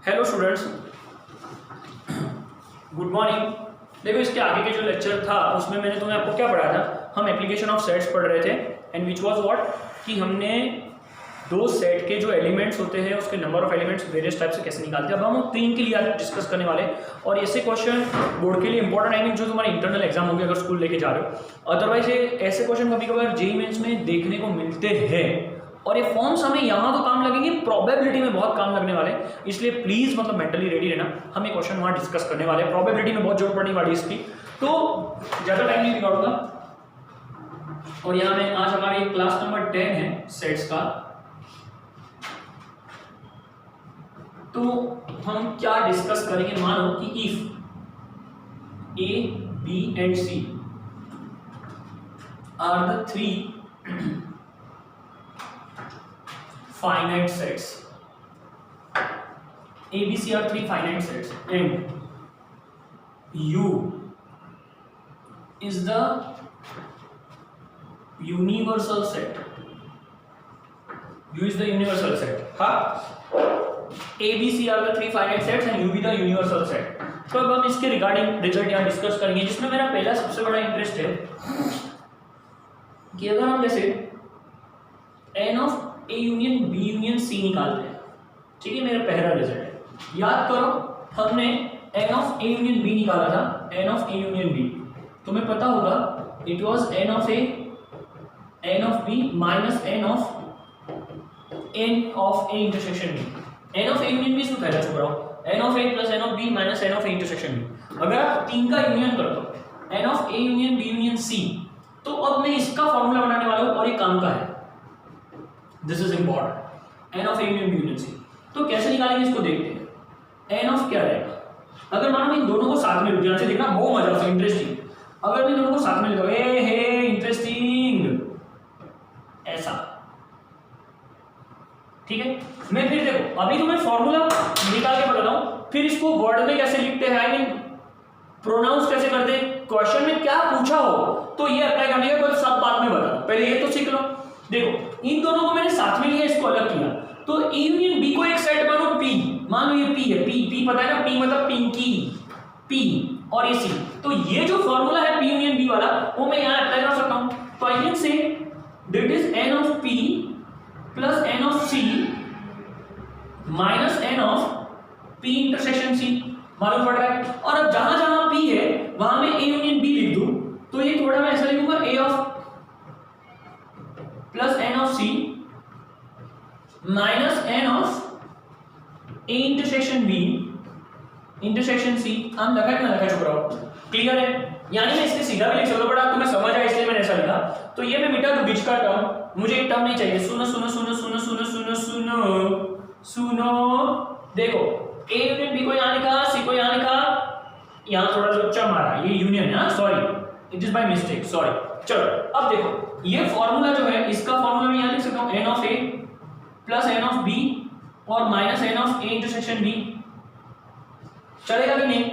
Hello students, good morning. देखो इसके आगे के जो लेक्चर था उसमें मैंने तुम्हें आपको क्या पढ़ाया था, हम एप्लीकेशन ऑफ सेट्स पढ़ रहे थे एंड विच वाज व्हाट कि हमने दो सेट के जो एलिमेंट्स होते हैं उसके number of elements various type से कैसे निकालते हैं। अब हम तीन के लिए आज डिस्कस करने वाले हैं और ऐसे क्वेश्चन बोर्ड के लिए इंपॉर्टेंट आएंगे जो तुम्हारे इंटरनल एग्जाम होंगे अगर स्कूल लेके जा रहे हो। अदरवाइज ऐसे क्वेश्चन कभी कभार जेईई मेंस में देखने को मिलते हैं और ये फॉर्म्स हमें यहाँ तो काम लगेंगे, प्रोबेबिलिटी में बहुत काम लगने वाले हैं, इसलिए प्लीज मतलब मेंटली रेडी रहना। हम ये क्वेश्चन वहाँ डिस्कस करने वाले हैं, प्रोबेबिलिटी में बहुत जरूरत पड़ने वाली है इसकी, तो ज़्यादा टाइम नहीं बिगाड़ूंगा। और यहाँ में आज हमारी क्लास नंबर 10 है सेट्स का। तो हम क्या डिस्कस करेंगे, मानो कि if A B and C are the three finite sets, A, B, C are three finite sets and U is the universal set. U is the universal set. हाँ, A, B, C are the three finite sets and U be the universal set. तो अब हम इसके regarding result यहाँ discuss करेंगे, जिसमें मेरा पहला सबसे बड़ा इंटरेस्ट है कि अगर हम जैसे n of A union B union C निकालते हैं, ठीक है, मेरा पहला रिजल्ट है। याद करो हमने n of A union B निकाला था, n of A union B, तुम्हें पता होगा it was n of A n of B minus n of A intersection B। n of A union B से पहले चुप रहा हूं, n of A plus n of B minus n of A intersection B। अगर आप तीन का union कर दो n of A union B union C, तो अब मैं इसका फॉर्मूला बनाने वाला हूं और ये काम का है, this is important. n of A union B union C, तो कैसे निकालेंगे इसको देखते हैं। n ऑफ क्या रहेगा, अगर मानो इन दोनों को साथ में लिख दिया, देखना बहुत मजा आता है, इंटरेस्टिंग। अगर मैं इन दोनों को साथ में लिख दूं, ए हे इंटरेस्टिंग, ऐसा, ठीक है। मैं फिर देखो अभी तुम्हें फॉर्मूला निकाल के बताता हूं, फिर इसको वर्ड में कैसे लिखते हैं, आई मीन प्रोनाउंस कैसे करते हैं, क्वेश्चन में क्या पूछा हो तो ये अप्लाई करने का, सब बात में बता, पहले ये तो सीख लो। देखो इन दोनों को मैंने साथ में लिया, इसको अलग किया, तो A यूनियन B को एक सेट मानो P, मानो ये P है, P पता है ना, P मतलब पिंकी, P और ये C, तो ये जो फॉर्मूला है P यूनियन B वाला वो मैं यहाँ अप्लाई कर सकता हूँ। तो I can say that is n of P plus n of C minus n of P intersection C, मालूम पड़ रहा है। और अब जहां जहां P है वहां मैं A यूनियन B लिख दूं, तो ये थोड़ा मैं ऐसा लिखूंगा A of plus n of C minus n of A intersection B intersection C। हम लगा कि ना लगा, चुप रहो, क्लियर है। यानी मैं इसके सीधा भी लिख सकता हूं, बट तुम्हें समझ आया इसलिए मैंने ऐसा लिखा। तो ये मैं मिटा दूं बीच का टर्म, मुझे एक टर्म नहीं चाहिए। सुनो सुनो सुनो सुनो सुनो सुनो सुनो सुनो, देखो A यूनियन B को यहां लिखा, C को यहां लिखा, यहां थोड़ा लोचा मारा, ये यूनियन है, sorry it is by mistake, sorry. चलो अब देखो ये फॉर्मूला जो है, इसका फॉर्मूला मैं यहां लिख सकता हूं, n of A plus n of B और minus n of A intersection B। चलेगा कि नहीं,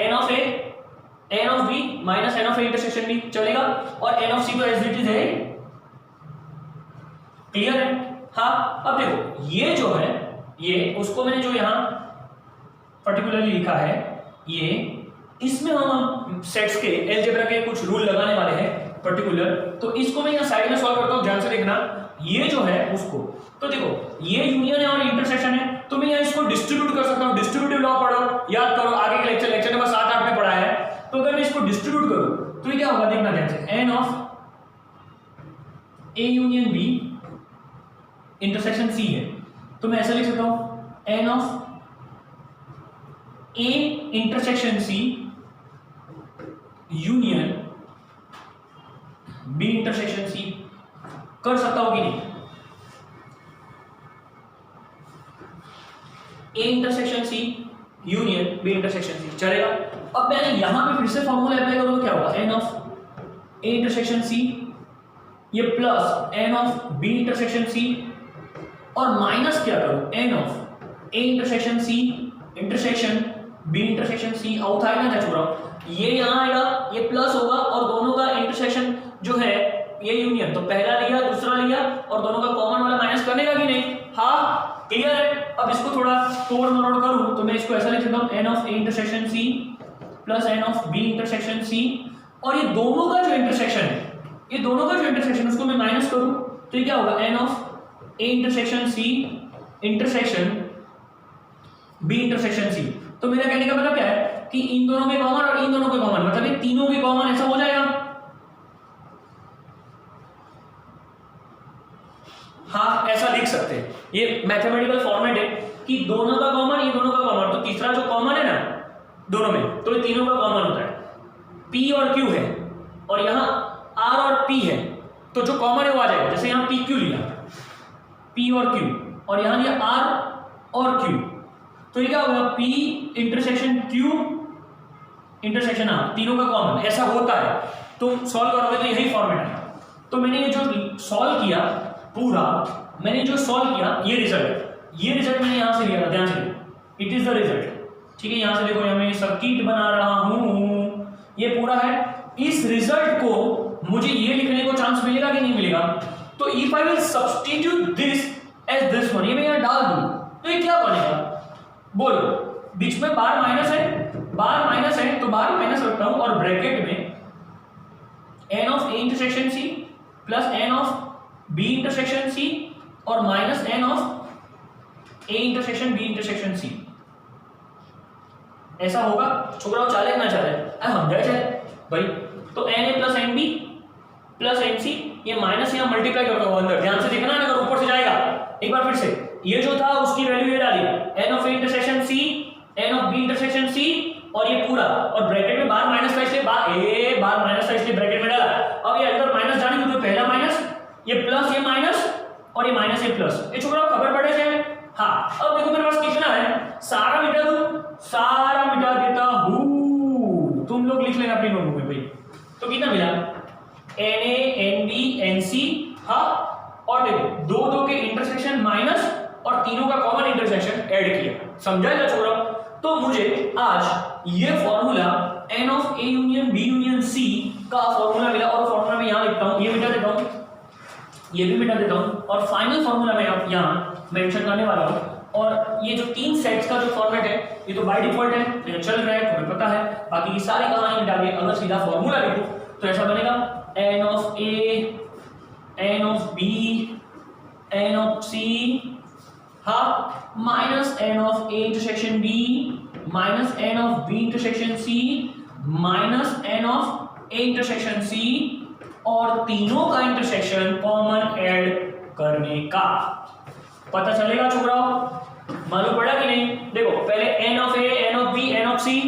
n of A n of B minus n of A intersection B चलेगा, और n ऑफ C तो एज इट इज है, clear है। हाँ, अब देखो ये जो है, ये उसको मैंने जो यहां पर्टिकुलरली लिखा है, ये इसमें हम सेट्स के अलजेब्रा के कुछ रूल लगाने वाले हैं पर्टिकुलर, तो इसको मैं यहाँ साइड में सॉल्व करता हूँ, ध्यान से देखना। ये जो है उसको, तो देखो ये यूनियन है और इंटरसेक्शन है, तो मैं यहाँ इसको डिस्ट्रीब्यूट कर सकता हूँ। डिस्ट्रीब्यूटिव लॉ पढ़ो, याद करो, आगे के लेक्चर नंबर 7-8 में पढ़ा है। तो अगर मैं इसको डिस्ट्रीब्यूट करूँ तो ये क्या होगा, देखना ध्यान से, n of A union B intersection C है, तो मैं ऐसा लिख सकता हूँ n of A intersection C union B intersection C। कर सकता हूं कि नहीं, A intersection C union B intersection C चलेगा। अब मैंने यहां पे फिर से फॉर्मूला अप्लाई करूं तो क्या होगा, n of A intersection C ये plus n of B intersection C और माइनस क्या करूं, n of A intersection C intersection B intersection C out आएगा ना, छोड़ रहा हूं, ये यहां आएगा, ये प्लस होगा और दोनों का इंटरसेक्शन जो है ये यूनियन, तो पहला लिया दूसरा लिया और दोनों का कॉमन वाला माइनस करने का कि नहीं, हाँ क्लियर है? अब इसको थोड़ा तोड़ मरोड़ करूं तो मैं इसको ऐसा लिख सकता हूं n of a intersection c plus n of b intersection c, और ये दोनों का जो इंटरसेक्शन है, ये दोनों का जो इंटरसेक्शन उसको मैं माइनस करूं तो ये क्या होगा n of a intersection c intersection b intersection c। तो मेरा कहने का मतलब क्या है कि इन दोनों के कॉमन और इन दोनों के कॉमन, मतलब ये तीनों के कॉमन, ऐसा हो जाएगा। हाँ ऐसा लिख सकते हैं, ये मैथमेटिकल फॉर्मेट है कि दोनों का कॉमन, ये दोनों का कॉमन, तो तीसरा जो कॉमन है ना दोनों में, तो ये तीनों का कॉमन होता है। P और Q है और यहाँ R और P है, तो जो कॉमन है वो आ जाएगा। जैसे यहाँ PQ लिया, P और Q, और यहाँ लिया R और Q, तो ये क्या होगा P intersection Q intersection R, तीनों का कॉमन, ऐसा होता है। तुम सॉल्व करोगे तो यही फॉर्मेट है। तो मैंने ये जो सॉल्व किया पूरा, मैंने जो सॉल्व किया ये रिजल्ट मैंने यहाँ से लिया, ध्यान से, इट इज द रिजल्ट। ठीक है, यहाँ से देखो, मैं सर्किट बना रहा हूँ, ये पूरा है। इस रिजल्ट को मुझे ये लिखने को चांस मिलेगा कि नहीं मिलेगा? तो if I will substitute this as this one, ये मैं यहाँ डाल दूं तो ये क्या बनेगा बोलो? बीच में बार माइनस है, तो बार माइनस रखता हूं और ब्रैकेट में n of a intersection c plus n of b intersection c और minus n of a intersection b intersection c। ऐसा होगा छोकराओं, चाले ना चाले हम जाए भाई। तो na plus nb plus nc, ये माइनस यहाँ मल्टीप्लाई करता हूं अंदर, ध्यान से देखना, अगर ऊपर से जाएगा एक बार फिर से, ये जो था उसकी वैल्यू ये डाली n of a intersection c, n of b intersection c, और ये पूरा, और ब्रैकेट में बार माइनस था इसलिए बार माइनस था इसलिए ब्रैकेट में डाला। अब ये अंदर माइनस जाने तो पहला माइनस, ये प्लस, ये माइनस, और ये माइनस, ये प्लस, ये छोकरा खबर पड़े से। हाँ अब देखो मेरे पास कितना है, सारा मिटा दूं, सारा मिटा देता हूं, तुम लोग लिख लेना अपनी नोटबुक में भाई। तो कितना मिला? Na Nb Nc, हाँ, और देखो दो के इंटरसेक्शन माइनस और तीनों का कॉमन इंटरसेक्शन ऐड किया, समझा ना छोकरा? तो मुझे आज ये formula n of a union b union c का फॉर्मूला मिला, और फॉर्मूला मैं यहाँ लिखता हूँ, ये मिटा देता हूँ, ये भी मिटा देता हूँ, और फाइनल फॉर्मूला मैं यहाँ मेंशन करने वाला हूँ। और ये जो तीन सेट्स का जो फॉर्मेट है ये तो बाय डिफॉल्ट है, ये चल रहा है, तुम्हें पता है। बाकी की सारी कहानी मिटा के अगर सीधा फॉर्मूला लिखो तो ऐसा बनेगा n of a, n of b, n of c, हाँ, minus n of a intersection b minus n of b intersection c minus n of a intersection c, और तीनों का इंटरसेक्शन कॉमन ऐड करने का। पता चलेगा छोकराओ? मालूम पड़ा कि नहीं? देखो पहले n of a, n of b, n of c,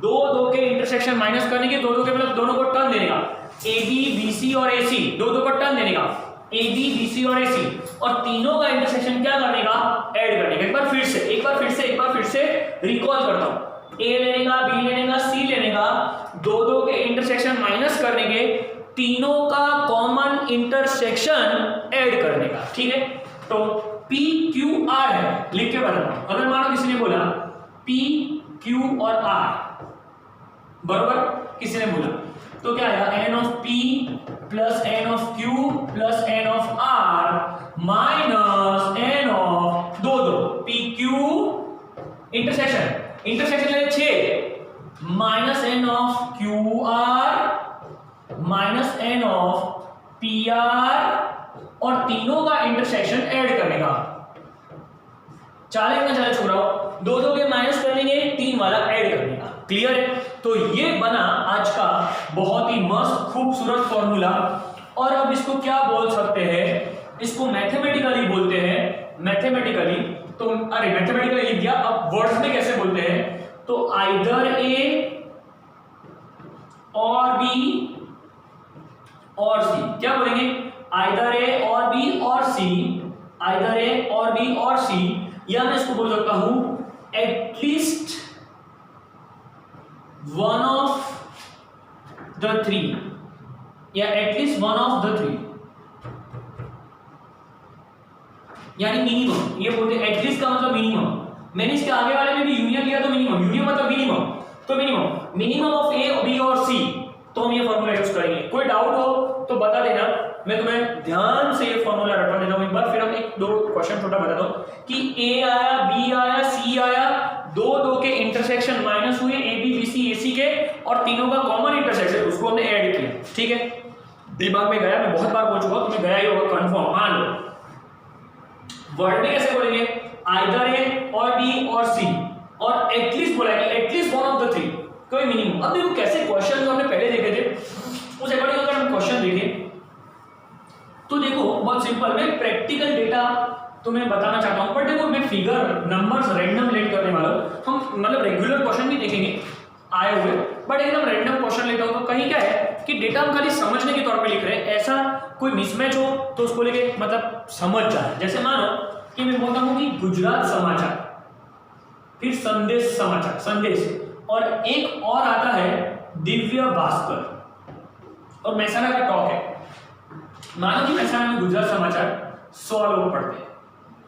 दो के इंटरसेक्शन माइनस करने के, दो के मतलब दोनों को टर्न देने का, ab bc और ac, दो को टर्न देने का, ab bc और ac, और तीनों का इंटरसेक्शन क्या करने का? ऐड करने का। एक बार फिर से रिकॉल करता हूं, a लेने का, b लेने का, c लेने का, दो के इंटरसेक्शन माइनस करने के, तीनों का कॉमन इंटरसेक्शन ऐड करने का। ठीक है, तो p q r है, लिख के बताना। अगर मानो किसी ने बोला p q और r बरोबर, किसी ने बोला तो क्या आएगा? n of p plus n of q plus n of r minus n of दो p q इंटरसेक्शन ले 6 minus n of q r minus n of p r, और तीनों का इंटरसेक्शन ऐड करने का। चाले छोड़ाओ, दो के माइनस करने के, 3 वाला ऐड करने का। क्लियर है? तो ये बना आज का बहुत ही मस्त खूबसूरत फॉर्मूला। और अब इसको क्या बोल सकते हैं? इसको मैथमेटिकली बोलते हैं। मैथमेटिकली तो मैथमेटिकली लिख दिया, अब वर्ड्स में कैसे बोलते हैं? तो आइदर ए और बी और सी, क्या बोलेंगे? आइदर ए और बी और सी, आइदर ए और बी और सी, या मैं इसको बोल सकता हूं एटलीस्ट वन ऑफ द 3, या एटलीस्ट वन ऑफ द 3, यानी मिनिमम। ये बोलते हैं एटलीस्ट का मतलब मिनिमम। मैंने इसके आगे वाले में भी यूनियन लिया तो मिनिमम, यूनियन मतलब मिनिमम, तो मिनिमम ऑफ ए बी और सी, तो हम ये फॉर्मूला यूज करेंगे। कोई डाउट हो तो बता देना। मैं तुम्हें ध्यान से ये फॉर्मूला रटवा देता हूं एक बार, फिर हम एक दो क्वेश्चन छोटा बता दो कि ए आया, बी आया, सी आया, दो के इंटरसेक्शन माइनस हुए, ए बी बी सी ए सी के, और तीनों का कॉमन इंटरसेक्शन उसको हमने ऐड किया, ठीक है। दिमाग में गया, मैं बहुत बार बोल चुका हूं, तुम्हें गया ही होगा कंफर्म, मान लो। वर्ड में कैसे बोलेंगे, आइदर ए और बी और सी, और एटलीस्ट बोला कि at least one of the three, कोई मिनिमम। अब देखो कैसे क्वेश्चन जो हमने पहले देखे थे उस अकॉर्डिंग अगर हम क्वेश्चन देखें तो देखो बहुत सिंपल, मैं प्रैक्टिकल डेटा तुम्हें बताना चाहता हूं, बट देखो मैं फिगर नंबर्स रैंडम लेट करने वाला हूं। हम मतलब रेगुलर क्वेश्चन भी देखेंगे आए हुए, बट एकदम रैंडम क्वेश्चन लेता हूं, तो कहीं क्या है कि डेटा हम खाली समझने के तौर पे लिख रहे हैं, ऐसा कोई मिसमैच हो तो उसको लेके मतलब समझ जाए। जैसे मानो कि मैं बोलता हूं कि गुजरात समाचार, फिर संदेश समाचार, संदेश, और एक और आता है दिव्य भास्कर, और महसाना का टॉक है। मानो कि महसाना में गुजरात समाचार 100 लोग पढ़ते हैं,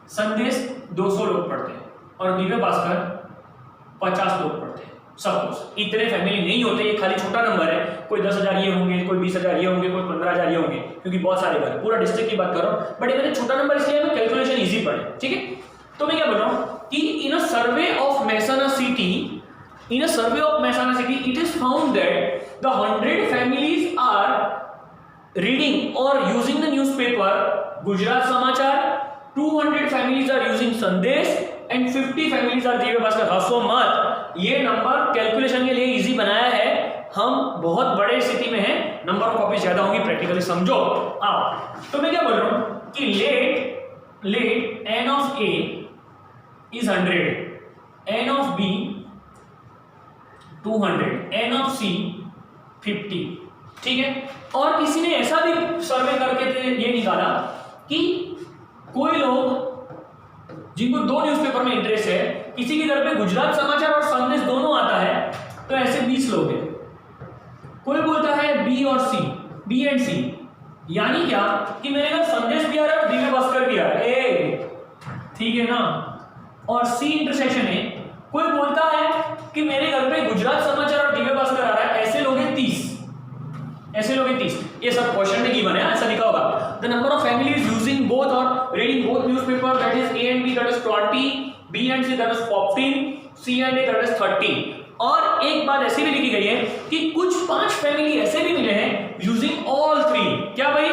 संदेश 200 लोग पढ़ते हैं, और दिव्य भास्कर 50 लोग पढ़ते हैं। सपोज इतने फैमिली नहीं होते, ये खाली छोटा नंबर है, कोई 10,000 ये होंगे, कोई 20,000 ये होंगे, कोई 15,000 ये होंगे, क्योंकि बहुत सारे घर, पूरा डिस्ट्रिक्ट की बात कर रहा हूं, बट ये मैंने छोटा नंबर इसलिए मैं कैलकुलेशन इजी पड़े, ठीक है। तो मैं क्या बोल रहा हूं कि in a survey of Mehsana city, in a survey of Mehsana city, it is found that the 100 families are reading or using the newspaper Gujarat Samachar, 200 families are using Sandesh, and 50 families are Divya Bhaskar। हंसो मत, ये number calculation के लिए easy बनाया है, हम बहुत बड़े स्थिति में हैं, नंबर ऑफ कॉपी ज्यादा होंगी, प्रैक्टिकली समझो। आओ, तो मैं क्या बोल रहा हूं कि late n of A is 100, n of B 200, n of C 50, ठीक है। और किसी ने ऐसा भी सर्वे करके ये निकाला कि कोई लोग जिनको दो न्यूज़पेपर में इंटरेस्ट है, किसी के घर पे गुजरात समाचार और संदेश दोनों आता है, तो ऐसे 20 लोग हैं। कोई बोलता है बी और सी, बी एंड सी, यानी क्या कि मेरे घर संदेश भी आ रहा है और दिव्य भास्कर भी आ रहा है, ठीक है ना। और सी इंटरसेक्शन है, कोई बोलता है कि मेरे घर पे गुजरात समाचार और दिव्य भास्कर आ रहा है, ऐसे लोग हैं 30, ऐसे लोग हैं 30। ये सब क्वेश्चन में गिवन है, ऐसा लिखा होगा the number of families using both और reading both newspaper, that is A and B, that is 20, B and C, that is 14, C and A, that is 30। और एक बात ऐसी भी लिखी गई है कि कुछ 5 फैमिली ऐसे भी मिले हैं यूजिंग ऑल 3, क्या भाई,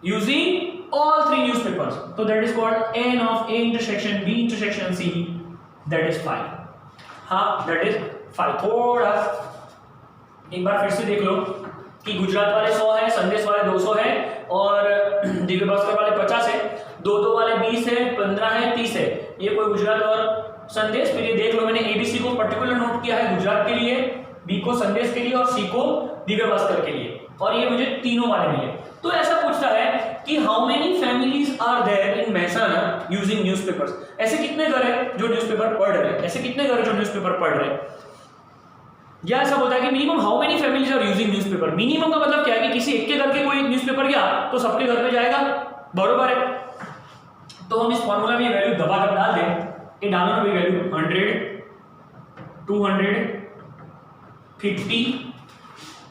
यूजिंग ऑल 3 न्यूज़पेपर्स, तो that is called n of A intersection B intersection C, that is 5। हाँ, दैट इज 5। थोड़ा एक बार फिर से देख लो कि गुजरात वाले 100 है, संदेश वाले 200 है, और दिव्य भास्कर वाले 50 है, दो वाले 20 है, 15 है, 30 है। ये कोई गुजरात और संदेश, फिर ये देख लो मैंने एबीसी को पर्टिकुलर नोट किया है गुजरात के लिए, बी को संदेश के लिए और सी को दिव्य भास्कर के लिए, और ये मुझे तीनों वाले मिले। तो ऐसा पूछता है कि how many families are there in Mehsana using newspapers, ऐसे कितने घर है जो न्यूज़पेपर पढ़ रहे हैं, ऐसे कितने घर है जो न्यूज़पेपर पढ़ रहे हैं। या ऐसा बोलता है कि minimum how many families are using newspaper. Minimum का मतलब क्या है कि किसी एक के घर के कोई न्यूज़पेपर गया तो सबके घर पे जाएगा, बरोबर है। तो हम इस फॉर्मूला में वैल्यू दबा कर डाल दें, ये डालना भी वैल्यू 100, 200, 50,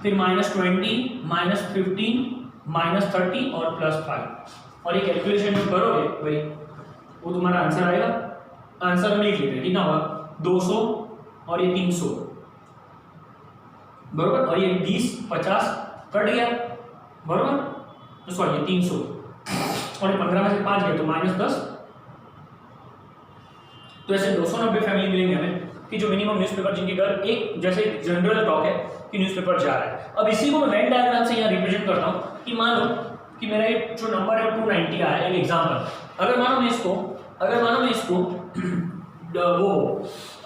फिर -20, -15, -30 और +5, और ये कैलकुलेशन जो करोगे भाई वो तुम्हारा आंसर आएगा। आंसर हम लिख लेते हैं, कितना होगा 200 और ये 300, बरोबर, और ये 20 50 कट गया, बरोबर, सॉरी ये 300 और ये 15 में से 5 गए तो -10। तो ऐसे 290 फैमिली मिलेंगे हमें कि जो मिनिमम न्यूज़पेपर जिनके घर, एक जैसे जनरल टॉक है कि न्यूज़पेपर जा रहा है। अब इसी को मैं वेन डायग्राम से यहाँ रिप्रेजेंट करता हूँ कि मान लो कि मेरा एक जो नंबर है 290 आया है, एक एग्जाम्पल। अगर मानो मैं इसको वो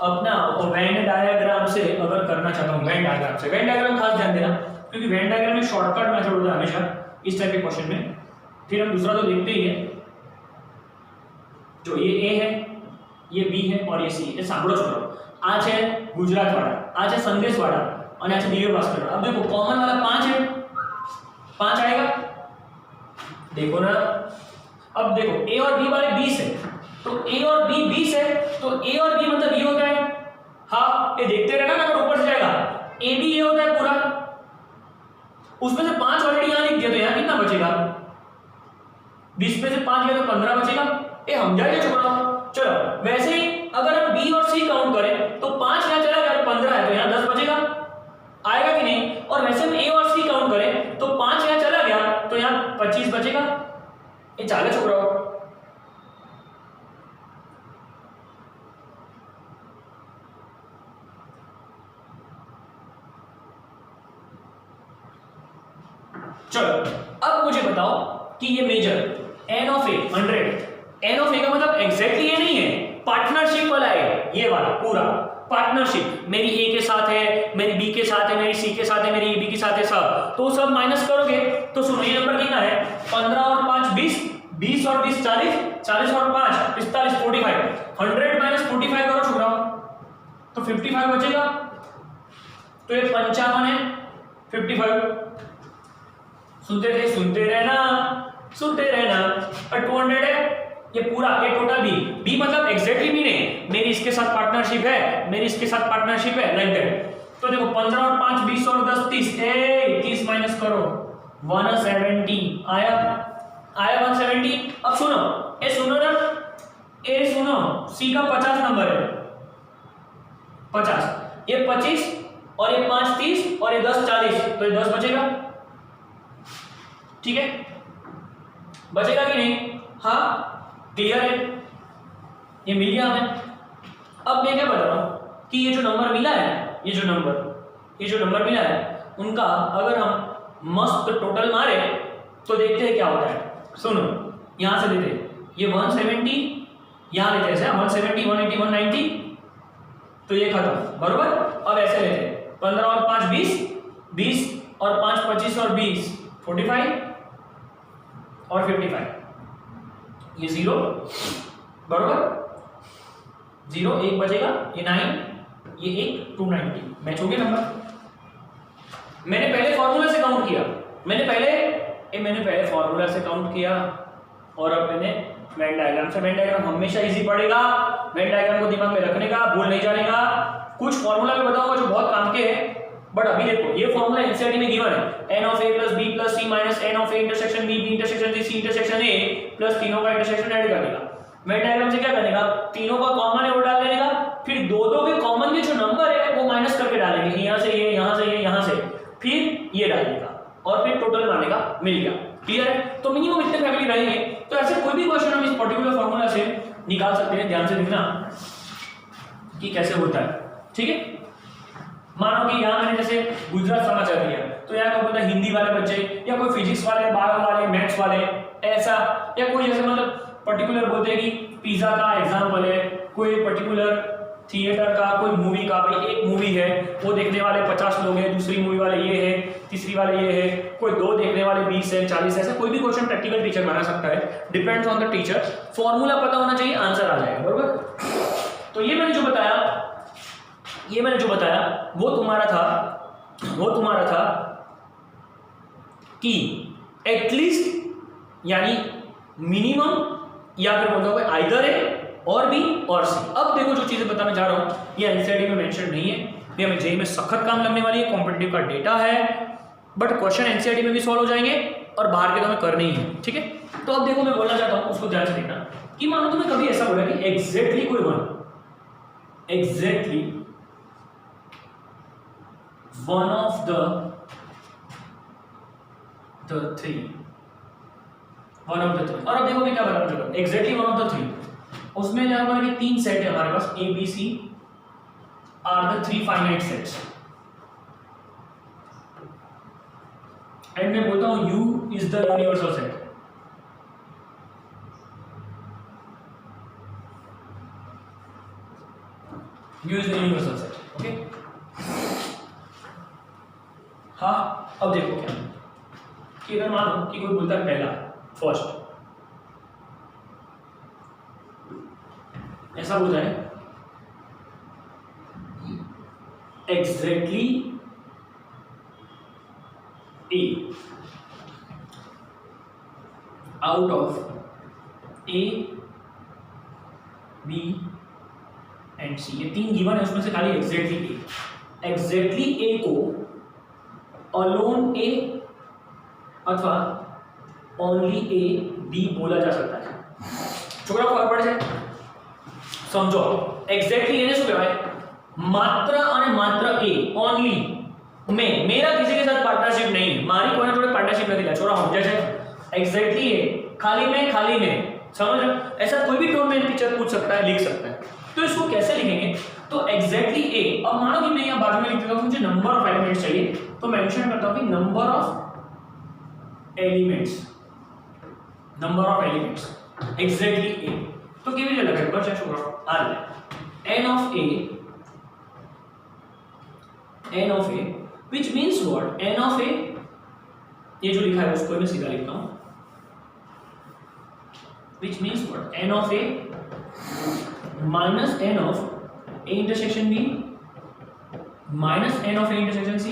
अपना वेन डायग्राम से अगर करना चाहता हूँ, वेन डायग्राम खास ध्यान देना, क्योंकि वेन डायग्राम में शॉर्टकट मेथड होता है हमेशा इस टाइप के क्वेश्चन में। फिर हम दूसरा तो देखते ही है, जो ये ए है, ये बी है और ये सी है। सांभळो छोड़ो, आ है गुजरात वाला, आ है संदेश वाला और आ है दिव्य भास्कर। अब देखो कॉमन वाला 5 है, 5 आएगा, देखो ना। अब देखो ए और बी वाले 20 है, तो ए और बी 20 है, तो ए और बी मतलब ये होता है, हाँ ये देखते रहना ना, अगर ऊपर से जाएगा ए बी ये होता है पूरा, उसमें से 5 ऑलरेडी यहाँ लिख दिया, तो यहाँ कितना बचेगा 20 में से 5 गया तो 15 बचेगा। ये हम जाएंगे छोकरा। चलो वैसे ही अगर हम बी और सी काउंट करें तो 5 यहाँ चला गया, 15 है तो यहाँ 10 बचेगा, आएगा कि नहीं। और वैसे हम ए और सी काउंट करें तो 5 यहाँ चला गया तो यहाँ 25 बचेगा। ये चाले छोकरा। चलो अब मुझे बताओ कि ये measure n of A 100, n of A का मतलब एग्जैक्टली ये नहीं है, पार्टनरशिप वाला है ये वाला पूरा पार्टनरशिप। मेरी ए के साथ है, मेरी बी के साथ है, मेरी सी के साथ है, मेरी बी के साथ है, सब तो सब माइनस करोगे तो सुनो ये नंबर कितना है, 15 और 5 20, 20 और 20 40, 40 और 5 45, 45, 100 माइनस 45 करो छोकरा तो 55 बचेगा। तो ये 55 है, 55। सुनते रहना। और 200 है ये पूरा, ये टोटल बी मतलब एग्जैक्टली बी नहीं, मेरी इसके साथ पार्टनरशिप है, मेरी इसके साथ पार्टनरशिप है, लाइक दैट। तो देखो 15 और 5 20 और 10 30, 30 माइनस करो 170 आया 170। अब सुनो ना, ए सुनो, सी का 50 नंबर है, 50, ये 25 और ये 5 30 और ये 10 40, तो ये 10 बचेगा, ठीक है, बचेगा कि नहीं। हाँ क्लियर है, ये मिल गया हमें। अब मैं क्या बता रहा हूं कि ये जो नंबर मिला है, ये जो नंबर मिला है उनका अगर हम मस्त टोटल मारे तो देखते हैं क्या होता है। सुनो यहां से लेते हैं ये 170, यहां लेते हैं 170 180 190, तो ये खत्म बरोबर। अब ऐसे लेते हैं 15 और 5 20, 20 और 5 25 और 20 45 और 55, ये 0 बरोबर, 0 1 बचेगा, ये 9, ये 1 290 मैच हो गया नंबर। मैंने पहले फॉर्मूला से काउंट किया, मैंने पहले फॉर्मूला से काउंट किया और अब मैंने वेन डायग्राम से। वेन डायग्राम हमेशा इजी पड़ेगा, वेन डायग्राम को दिमाग में रखने का, भूल नहीं जाने का। कुछ फॉर्मूला भी बताऊंगा जो बहुत काम के हैं, बट अभी देखो ये फॉर्मूला एनसीईआरटी में गिवन है, n of a plus b plus c minus n of a intersection b b intersection c c intersection a plus तीनों का इंटरसेक्शन ऐड करने का। वेन डायग्राम से क्या करने का, तीनों का कॉमन है वो डाल देने का, फिर दो के कॉमन के जो नंबर है वो माइनस करके डालेंगे, यहां से ये, यहां से ये, यहां से, फिर ये डालने का और फिर टोटल मारने का, मिल गया। क्लियर है। तो मिनिमम इतने फैमिली रहेंगे, तो ऐसे कोई भी क्वेश्चन हम इस पर्टिकुलर फॉर्मूला से निकाल सकते हैं। ध्यान से देखना कि कैसे होता है, ठीक है। मानो कि यहाँ मैंने जैसे गुजरात समाचार दिया, तो यहाँ क्या बोलता है हिंदी वाले बच्चे या कोई फिजिक्स वाले, बायो वाले, मैथ्स वाले, ऐसा, या कोई जैसे मतलब पर्टिकुलर बोलते हैं कि पिज्जा का एग्जाम्पल है, कोई पर्टिकुलर थिएटर का, कोई मूवी का, भाई एक मूवी है वो देखने वाले 50 लोग हैं, दूसरी मूवी वाले ये है, तीसरी वाले ये है, कोई 2 देखने वाले 20 है 40, ऐसा कोई भी क्वेश्चन प्रैक्टिकल टीचर बना सकता है, depends on the teacher. Formula पता होना चाहिए, आंसर आ जाएगा बरोबर। तो ये मैंने जो बताया वो तुम्हारा था कि एटलीस्ट यानी मिनिमम या फिर बोलता हूं आइदर है और बी और सी। अब देखो जो चीजें बताना चाह रहा हूं ये एनसीईआरटी में मेंशन नहीं है, ये हमें जेईई में सख्त काम लगने वाली है, कॉम्पिटिटिव का डेटा है, बट क्वेश्चन एनसीईआरटी में भी सॉल्व हो जाएंगे और बाहर के तो हमें करने ही है, ठीक है। तो अब देखो मैं बोलना चाहता हूं, उसको ध्यान से देखना कि मानो तुम्हें कभी ऐसा बोला कि एग्जैक्टली कोई one of the three, one of the three. और अब देखो मैं क्या बताना चाहता हूं, exactly one of the three, उसमें क्या हमारे 3 सेट है हमारे पास, A B C are the 3 finite sets, and मैं बोलता हूं U is the universal set. U is the universal set, okay. हाँ अब देखो क्या कि अगर मानो कि कोई बोलता है पहला फर्स्ट, ऐसा बोलता है exactly A out of A B and C, ये 3 गिवन है, उसमें से खाली एग्जैक्टली ए को अलोन ए अथवा ओनली ए बी बोला जा सकता है। છોકરાઓ ખબર પડે છે? સમજો એક્ઝેક્ટલી એને શું કહેવાય? માત્ર અને માત્ર એ ઓનલી मेरा किसी के साथ पार्टनरशिप नहीं है, मारी कोई जोड़े पार्टनरशिप नहीं छोरा समझे છે एग्जैक्टली है खाली में समझ रहे? ऐसा कोई भी टोन में टीचर पूछ सकता है, लिख सकता है। तो इसको कैसे लिखेंगे? तो एग्जैक्टली ए। अब मानो कि मैं यहाँ बाजू में लिख देता हूँ मुझे नंबर ऑफ एलिमेंट्स चाहिए, तो मेंशन करता हूँ कि नंबर ऑफ एलिमेंट्स एग्जैक्टली ए। तो કેવી રીતે લખાય ખબર છે છોકરાઓ? આ લે n of a which means what? n of a, ये जो लिखा है उसको मैं सीधा लिखता हूँ, which means what? n of a minus n of a intersection b minus n of a intersection c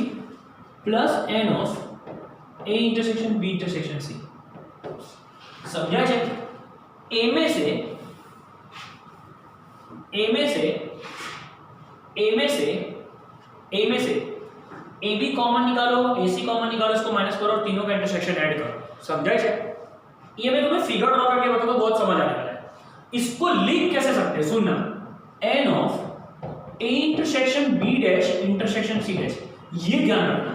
plus n of a intersection b intersection c। समझा है? a में से ए बी कॉमन निकालो, ए सी कॉमन निकालो, इसको minus करो और तीनों का इंटरसेक्शन ऐड करो। समझा है? ये मैं तुम्हें फिगर ड्रॉ करके बताऊं तो बहुत समझ आने वाला है। इसको लिख कैसे सकते हैं सुनना, n of a intersection b dash intersection c dash. ये ध्यान रखना,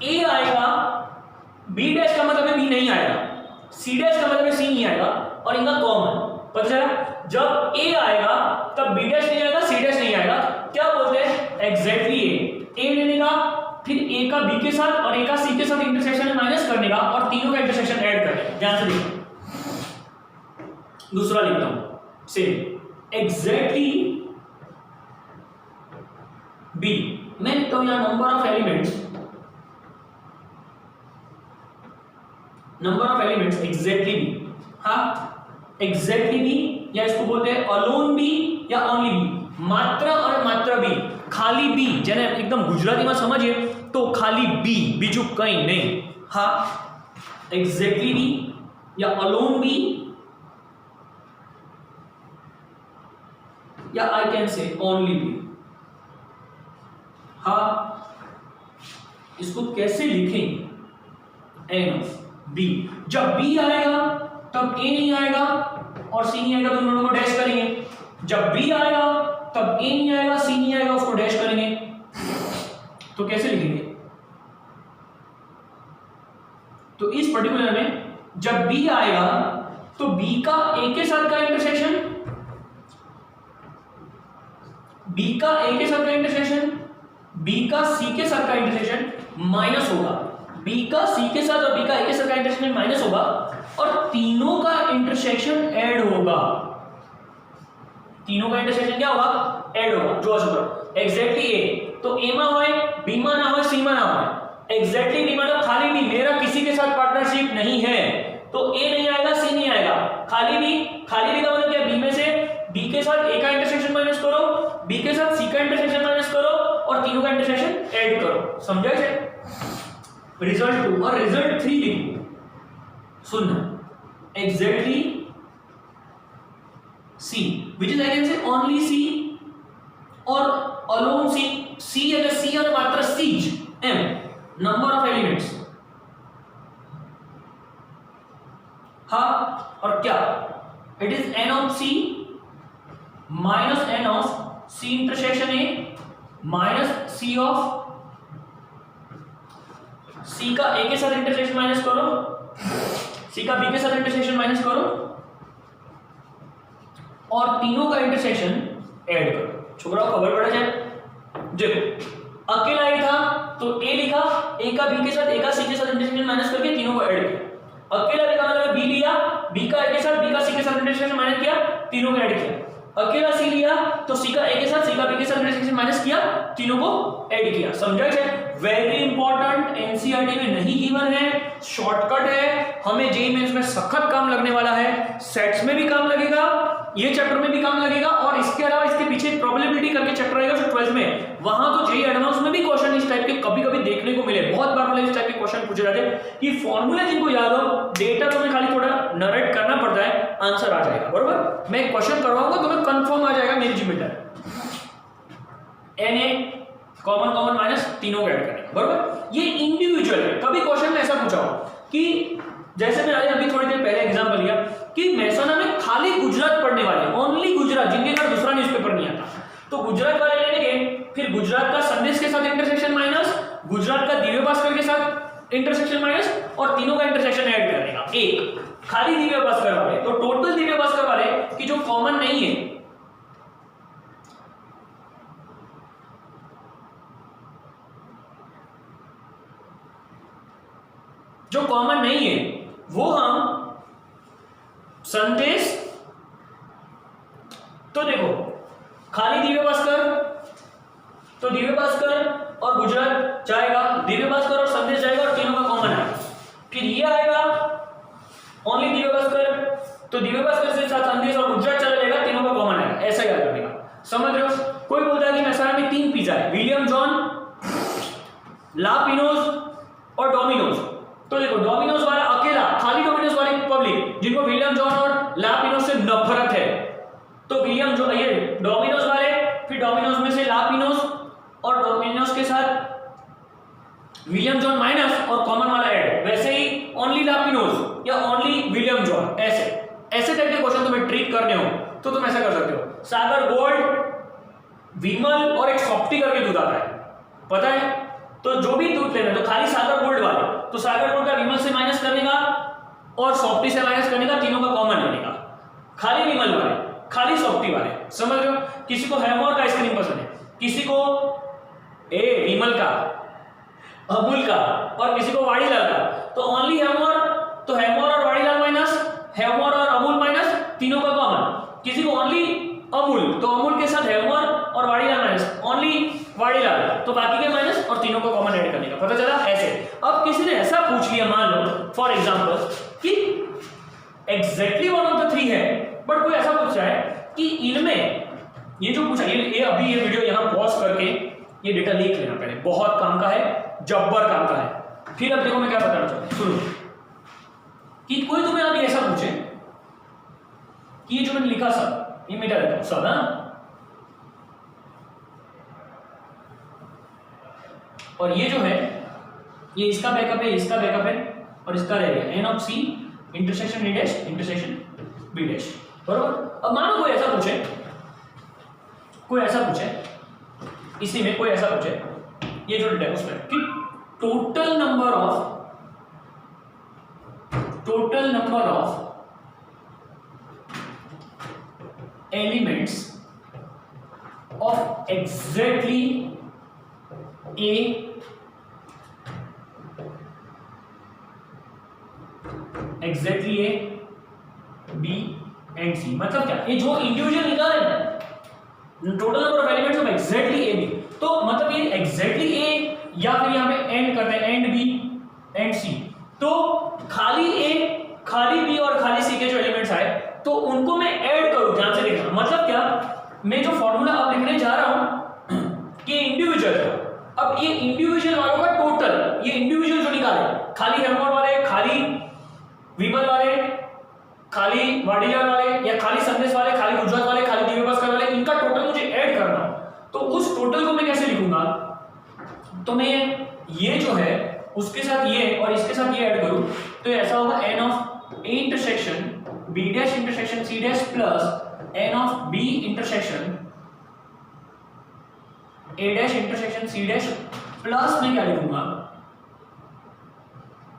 a आएगा, b डैश का मतलब है b नहीं आएगा, c डैश का मतलब है c नहीं आएगा, और इनका कॉमन पता चला? जब a आएगा तब b डैश नहीं आएगा, c डैश नहीं आएगा। क्या बोलते हैं? एग्जैक्टली a लेने का, फिर a का b के साथ और a का c के साथ इंटरसेक्शन में माइनस करने का और तीनों का इंटरसेक्शन ऐड करने का। ध्यान से देखो, दूसरा लिखता हूं सेम एग्जैक्टली b। मैं लिखता हूं यहां number of elements exactly b। हाँ, एग्जैक्टली b, या इसको बोलते हैं अलोन b या ओनली b, मात्र और मात्र b, खाली b, જેને એકદમ ગુજરાતીમાં સમજીએ તો ખાલી b, બીજું કંઈ નહીં। હા, એગ્ઝેક્ટલી b या अलोन b, या I can say only b। हाँ, इसको कैसे लिखेंगे? n of b। जब b आएगा तब a नहीं आएगा और c नहीं आएगा, तो दोनों को डैश करेंगे। जब b आएगा तब a नहीं आएगा, c नहीं आएगा, उसको डैश करेंगे। तो कैसे लिखेंगे? तो इस पर्टिकुलर में जब b आएगा तो b का a के साथ का इंटरसेक्शन, b का a के साथ का इंटरसेक्शन, b का c के साथ का इंटरसेक्शन माइनस होगा, b का c के साथ और b का a के साथ का इंटरसेक्शन माइनस होगा और तीनों का इंटरसेक्शन ऐड होगा। तीनों का इंटरसेक्शन क्या होगा? ऐड होगा। जो असर एग्जैक्टली ए, तो ए में होए, बी में ना होए, सी में ना होए। एग्जैक्टली बी मतलब खाली बी, मेरा किसी के साथ पार्टनरशिप नहीं है, तो ए नहीं आएगा, सी नहीं आएगा। खाली बी का मतलब क्या? बी में से बी के साथ ए का इंटरसेक्शन माइनस करो, बी के साथ सी का इंटरसेक्शन माइनस करो और तीनों का इंटरसेक्शन ऐड करो। समझा है? रिजल्ट 2 और रिजल्ट 3 लिखो। सुनना, exactly C, which is I can say only C or alone C, C अगर C और मात्र siege M, number of elements। हाँ, और क्या? It is n of C minus n of C intersection A minus C of C का A के साथ intersection minus करो, C का B के साथ इंटरसेक्शन माइनस करो और तीनों का इंटरसेक्शन ऐड करो। छोकरा खबर पड़ा जाए? देखो, अकेला ए था तो ए लिखा, ए का बी के साथ, ए का सी के साथ इंटरसेक्शन माइनस करके तीनों को ऐड किया। अकेला बी का मतलब बी लिया, बी का ए के साथ, बी का सी के साथ इंटरसेक्शन माइनस किया, तीनों को ऐड किया। अकेला सी लिया तो सी का ए के साथ, सी का बी के साथ इंटरसेक्शन माइनस किया, तीनों को ऐड किया। समझा है? वेरी इंपॉर्टेंट, एनसीईआरटी में नहीं गिवन है, शॉर्टकट है, हमें जेईई मेंस में सखत काम लगने वाला है, सेट्स में भी काम लगेगा, ये चैप्टर में भी काम लगेगा और इसके अलावा इसके पीछे प्रोबेबिलिटी करके चैप्टर आएगा जो 12th में, वहां तो जेईई एडवांस में भी क्वेश्चन इस टाइप के कभी-कभी देखने को मिले। बहुत बार मतलब इस टाइप के क्वेश्चन पूछे जाते हैं कि फॉर्मूला जिनको याद हो, डेटा तुम्हें खाली थोड़ा नरेट करना पड़ता है, आंसर आ जाएगा। बरोबर? मैं क्वेश्चन करवाऊंगा तुम्हें कंफर्म आ जाएगा, मेरी जिम्मेदारी। Na कॉमन माइनस तीनों को ऐड करेंगे। बरोबर? ये इंडिविजुअल है। कभी क्वेश्चन में ऐसा पूछा हो कि जैसे मैंने अभी थोड़ी देर पहले एग्जांपल लिया कि मेहसाणा में खाली गुजरात पढ़ने वाले, ओनली गुजरात, जिनके घर दूसरा न्यूज़पेपर नहीं आता, तो गुजरात वाले लेंगे, फिर गुजरात का संदेश के साथ इंटरसेक्शन माइनस, गुजरात का दिव्य भास्कर के साथ इंटरसेक्शन माइनस, और तीनों का इंटरसेक्शन ऐड कर देगा एक खाली दिव्य भास्कर वाले। तो टोटल दिव्य भास्कर वाले की जो कॉमन नहीं है, जो कॉमन नहीं है वो हम संदेश, तो देखो खाली दिव्य भास्कर, तो दिव्य भास्कर और गुजरात जाएगा, दिव्य भास्कर और संदेश जाएगा और तीनों का कॉमन आएगा। फिर ये आएगा ओनली दिव्य भास्कर, तो दिव्य भास्कर से साथ संदेश और गुजरात चला जाएगा, तीनों का कॉमन आएगा, ऐसा याद रखिएगा। समझ रहे हो? कोई बोलता है कि मेहसाणा में 3 पिज्जा है, विलियम जॉन, ला पिनोज और डोमिनोज। तो देखो डोमिनोज वाला अकेला, खाली डोमिनोज वाले पब्लिक जिनको विलियम जॉन और ला पिनोज से नफरत है, तो विलियम जो ये डोमिनोज वाले, फिर डोमिनोज में से ला पिनोज और डोमिनोज के साथ विलियम जॉन माइनस और कॉमन वाला ऐड, वैसे ही ओनली ला पिनोज या ओनली विलियम जॉन, ऐसे टाइप के क्वेश्चन तुम्हें ट्रीट करने हो तो तुम ऐसा कर सकते हो। सागर गोल्ड, विमल और एक सॉफ्टी करके दूध आता है, पता है? तो जो भी दूध लेना, तो खाली सागर गोल्ड वाले, तो सागर गोल्ड का विमल से माइनस करने का और सॉफ्टी से माइनस करने का, तीनों का कॉमन लेने का। खाली विमल वाले, खाली सॉफ्टी वाले, समझ रहे हो? किसी को हैवमोर का आइसक्रीम पसंद है, किसी को विमल का, अमूल का, और किसी को वाड़ीलाल का, तो ओनली हैवमोर, तो हैवमोर और वाड़ीलाल माइनस, हैवमोर और अमूल माइनस, तीनों का कॉमन। किसी को ओनली अमूल, तो अमूल के साथ हैवमोर और वाड़ीलाल माइनस, ओनली वाड़ीलाल, तो बाकी के माइनस और तीनों को कॉमन ऐड करने का। पता चला? ऐसे। अब किसी ने ऐसा पूछ लिया, मान लो फॉर एग्जांपल कि एग्जैक्टली वन ऑफ द 3 है, बट कोई ऐसा पूछा है कि इनमें ये जो पूछा, ये अभी ये वीडियो यहां पॉज करके ये डेटा लिख लेना पहले, बहुत काम का है, जब्बर काम का है। फिर अब देखो मैं क्या बताना चाहता हूं, सुनो कि कोई तुम्हें अभी ऐसा पूछे कि ये जो मैंने लिखा सब, ये मिटा देता हूं सब, है, और ये जो है ये इसका बैकअप है, इसका बैकअप है, और इसका रहेगा n of C intersection A dash intersection B dash, बरोबर। अब मानो कोई ऐसा पूछे इसी में कोई ऐसा पूछे, ये जो डेटा है उसमें कि total number of elements of exactly A B and C, मतलब क्या? ये जो इंडिविजुअल निकाले ना, total number of elements of exactly A B, तो मतलब ये एग्जैक्टली ए या फिर यहां पे एंड करते हैं, एंड बी एंड सी, तो खाली ए, खाली बी और खाली सी के जो एलिमेंट्स आए तो उनको मैं ऐड करूं, ध्यान से देखना। मतलब क्या, मैं जो फॉर्मूला अब लिखने जा रहा हूं कि इंडिविजुअल है, अब ये इंडिविजुअल वालों का टोटल, ये इंडिविजुअल जो निकाले, खाली हेमोर वाले, खाली विमल वाले, खाली वाड़ीलाल वाले, या खाली संदेश वाले, खाली गुजरात वाले, खाली दिव्य भास्कर वाले, इनका टोटल मुझे ऐड करना, तो उस टोटल को मैं कैसे लिखूंगा? तो मैं ये जो है उसके साथ ये और इसके साथ ये ऐड करूं, तो ऐसा होगा n of A intersection B dash intersection C dash plus N of B intersection A dash intersection C dash plus मैं क्या लिखूंगा?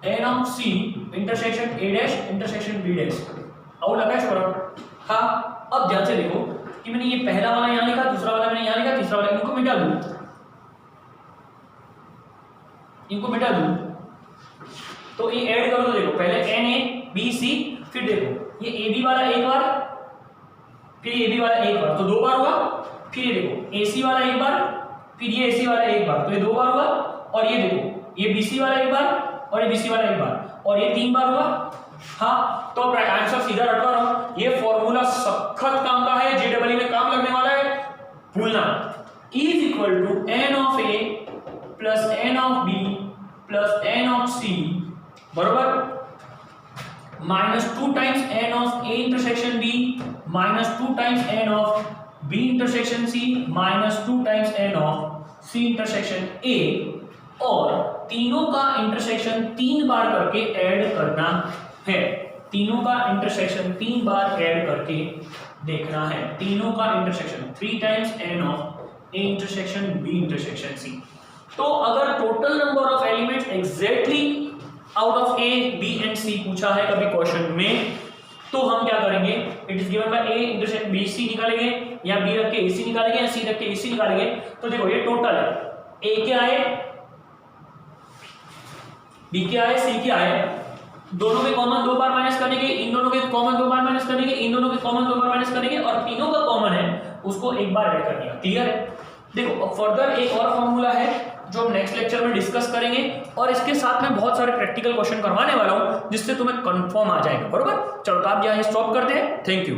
N of C intersection A dash intersection B dash. और लगा है छोरा? हाँ। अब ध्यान से देखो कि मैंने ये पहला वाला यहां लिखा, दूसरा वाला मैंने यहां लिखा, तीसरा वाला, इनको मिटा दूं, तो ये ऐड करो, तो देखो पहले एन ए बी सी, फिर देखो ये ए बी वाला एक बार, फिर ए बी वाला एक बार, तो 2 बार हुआ, फिर ये देखो ए सी वाला एक बार, फिर ये ए सी वाला एक बार, तो ये 2 बार हुआ, और ये देखो ये बी सी वाला एक बार और ये बी सी वाला एक बार, और ये 3 बार हुआ। हाँ, तो आंसर सीधा रटवा रहा हूं, ये फॉर्मूला सखत काम का है, जेडब्ल्यू में काम लगने वाला है, भूलना। Is equal to N of A plus N of B plus N of C बरोबर -2 times N of A intersection B -2 times N of B intersection C -2 times N of C intersection A, और तीनों का intersection 3 बार करके add करना है। तीनों का intersection 3 बार add करके देखना है। तीनों का intersection 3 times n of a intersection b intersection c। तो अगर total number of elements exactly out of a b and c पूछा है कभी क्वेश्चन में, तो हम क्या करेंगे, it is given by a intersection b c निकालेंगे, या b रख के ac निकालेंगे, या c रख के ac निकालेंगे। तो देखो ये टोटल है, a क्या है, b क्या है, c क्या है, दोनों के कॉमन 2 बार माइनस करने के, इन दोनों के कॉमन 2 बार माइनस करने के, इन दोनों के कॉमन 2 बार माइनस करने के, और तीनों का कॉमन है उसको एक बार ऐड कर दिया। क्लियर है? देखो अब फर्दर एक और फॉर्मूला है जो हम नेक्स्ट लेक्चर में डिस्कस करेंगे, और इसके साथ में बहुत सारे प्रैक्टिकल क्वेश्चन करवाने वाला हूं जिससे तुम्हें कंफर्म आ जाएगा। बरोबर? चलो तो आप यहाँ स्टॉप करते हैं। Thank you.